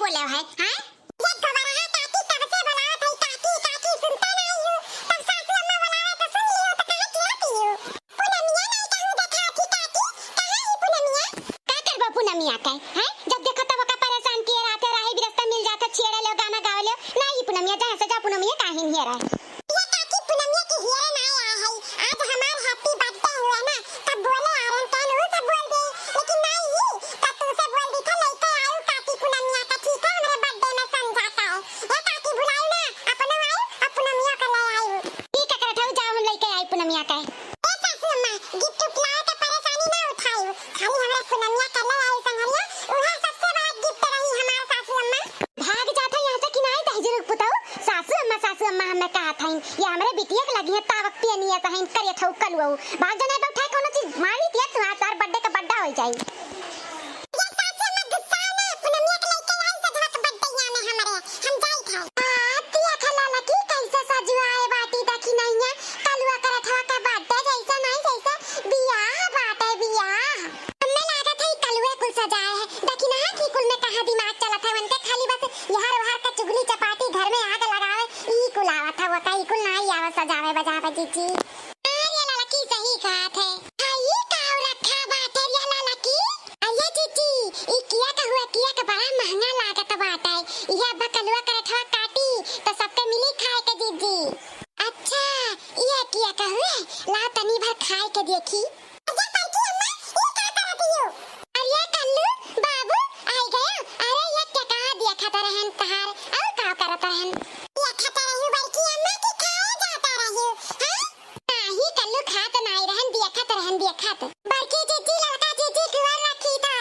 बोले है हैं? ये दोबारा काकी कब से बुलाओ थई काकी काकी सुनता नहीं हूं। तब सासू अम्मा बुलावे तो सुन लियो तो कहे चिल्लाती हो। पूनमिया नहीं कहूं देखा थी काकी कहां है पूनमिया? का करबा पूनमिया का हैं? जब देखो तब का परेशान किए रहते रहे भी रास्ता मिल जाता छेड़े लो गाना गावे लो नहीं पूनमिया जहां से जा पूनमिया काहे नहीं रहा। ये काकी पूनमिया के हियर ना आया है। आज हमार हैप्पी बर्थडे हुआ ना तब बोले आरन कान हो सब बोल दे लेकिन नहीं तब तू से बोल दी था लेके आयो काकी पूनमिया का ठीक है हमारे बर्थडे में समझाता है। ये काकी बुलाओ ना अपना आयो पूनमिया का ले आयो। ठीक है करत हो जाओ हम लेके आई पूनमिया का। ए सासू अम्मा गिफ्ट लाए तो परेशानी ना उठाओ खाली हमरा पूनमिया का ले आई संगरिया उहा सबसे बड़ा गिफ्ट रही हमार सासू अम्मा। भाग जाता यहां से कि नहीं दहजर पुताऊ सासू अम्मा हमें कहा था ये हमरे बिटिया के लगी है तावक पियनी है कहीं करे थौ कलुओ भाग जाने पे उठाए कोनो चीज मारी दिया तुम्हारा तार बर्थडे का बड्डा हो जाई। ये सासू अम्मा गुस्सा में पूनमिया के लेके आई सजवा के बर्थडे में हमरे हम जाई था। तिया खला लकी कैसे सजवाए बाटी देखी नहीं है कलुआ करत हवा का बर्थडे जैसा नहीं जैसा बियाह बाटे बियाह हमें लागत है कलुए कुल सजाए है देखी ना कि कुल में कहां दिमाग चलत है उनके खाली बस यहार वहार का चुगली चपाटी घर में आग लगावे ई कुल आवत है वो कई कुल नहीं आवे सजावे बजावे जीजी। अरे लाला की सही बात है हाई काऊ रखा बाटे रे लाला की अये जीजी ई किया का बड़ा महंगा लागत बाटे ये अब कलुआ करत हवा काटी तो सबके मिली खाए के जीजी। अच्छा ये किया का हुए ला तनी भर खाए के देखी। अरे पाटी अम्मा ये क्या करती हो? अरे कल्लू बाबू आई गया अरे ये क्या कहा दिया खाता रहन तहार और का करत रहन ये खाता रहू बल्कि अम्मा की खाए जाता रहू हैं नाही कल्लू खात नहीं रहन दिया खात बल्कि जीजी लड़का जीजी कुवर रखी था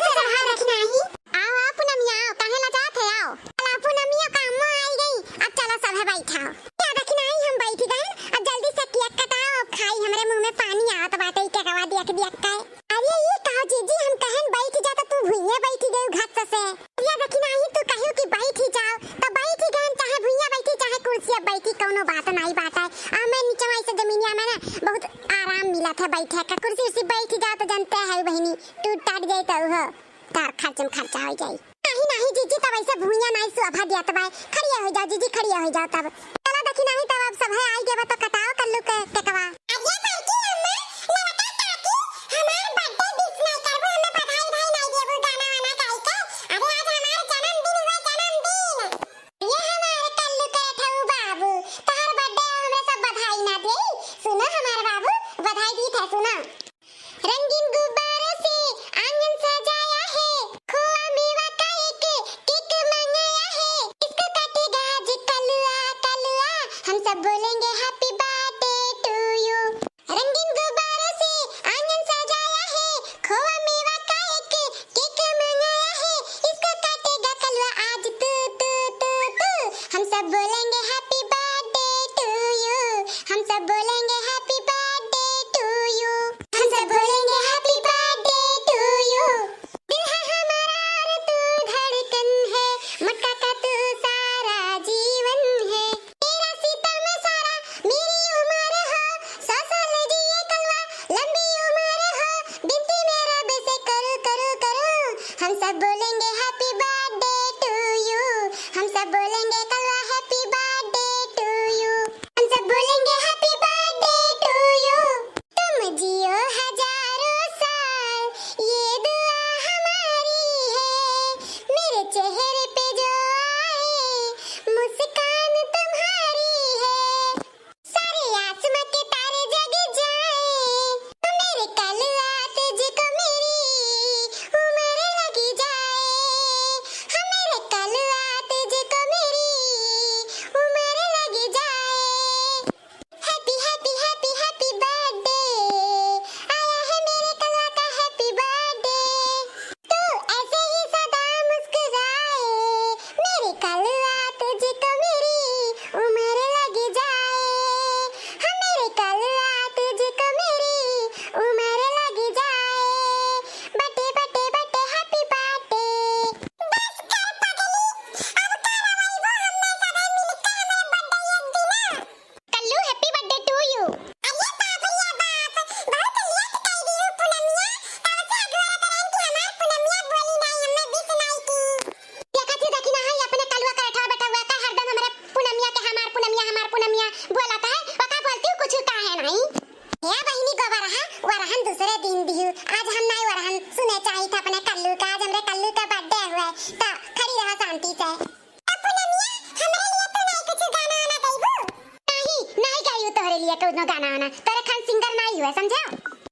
कुछ वहां रखना ही आओ आप पूनमिया आओ कहां ला जात है आओ अला पूनमिया का अम्मा आई गई अब चलो सब है बैठाओ क्या रखना ही हम बैठ गए अब जल्दी से केक कटाओ अब खाई हमरे मुंह में पानी आवत बाटे के कवा दिया का अरे ये कहो जीजी हम कहन बैठ जा तो तू भुइया बैठ गई घाट से या रखना ही तू कहियो कि बैठ ही जाओ तो बैठ ही गए चाहे भुइया बैठी चाहे कुर्सी पे बैठी कोनो बात नहीं बात है आ मैं नीचे ऐसे जमीनिया में ना बहुत आराम मिला था बैठे का कुर्सी उसी बैठ जाओ तो जानते है बहनी टूट टाट जाए तो हो तार खर्चा हो जाए नहीं जीजी तब ऐसे भुइया नहीं शोभा दिया तब खड़िया हो जाओ जीजी खड़िया हो जाओ तब चलो देखी नहीं तब अब सब है आई गए तो कटाओ कल्लू के टेकवा। अरे पार्टी अम्मा लड़का काकी हमार बर्थडे विश नहीं करबो हमें बधाई नहीं देबो गाना वाना गाई के अरे आज हमार जन्मदिन हुआ जन्मदिन ये हमारे कल्लू के ठऊ बाबू तोहर बर्थडे हमें सब बधाई ना दे सुनो हमार बाबू बधाई दी था सुनो। रंगीन गुब्बारों से आंगन सजाया है खोआ मेवा का एक केक मंगाया है इसको काटेगा आज कलुआ कलुआ हम सब बोलेंगे हैप्पी बर्थडे टू यू। रंगीन गुब्बारों से आंगन सजाया है खोआ मेवा का एक केक मंगाया है इसको काटेगा कलुआ आज तू तू तू तू हम सब बोलेंगे हैप्पी बर्थडे टू यू हम सब बोलेंगे हैप्पी बर्थडे टू यू हम सब बोलेंगे हैप्पी बर्थडे टू यू। दिल है हमारा और तू धड़कन है मटका का तू सारा जीवन है तेरा सितम सारा मेरी उम्र हो 100 साल जिए कलवा लंबी उम्र हो बिनती मेरा बेसे करो करो करो हम सब बोलेंगे हैप्पी बर्थडे टू यू हम सब बोलेंगे कलवा हैप्पी बर्थडे टू यू हम सब बोलेंगे हैप्पी बर्थडे टू यू। तुम जियो हजारों साल ये दुआ हमारी है मेरे चेहरे पे जो आए मुस्कान तुम्हारी है सारे आसमां के तारे जग जाए तो मेरे कलुआ तुझको मेरी उम्र लगी जाए हम मेरे कलुआ तुझको मेरी है, समझा?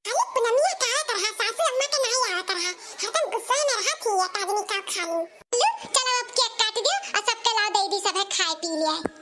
अरे पुनमिया क्या कर रहा, सासू अम्मा के नहीं आवत रहा, हरदम गुस्सा में रहा थी, एक आदमी का खा लूं। लो चलो अब केक काट दियो और सबके लाओ दे दी, सब है खाए पी लिया।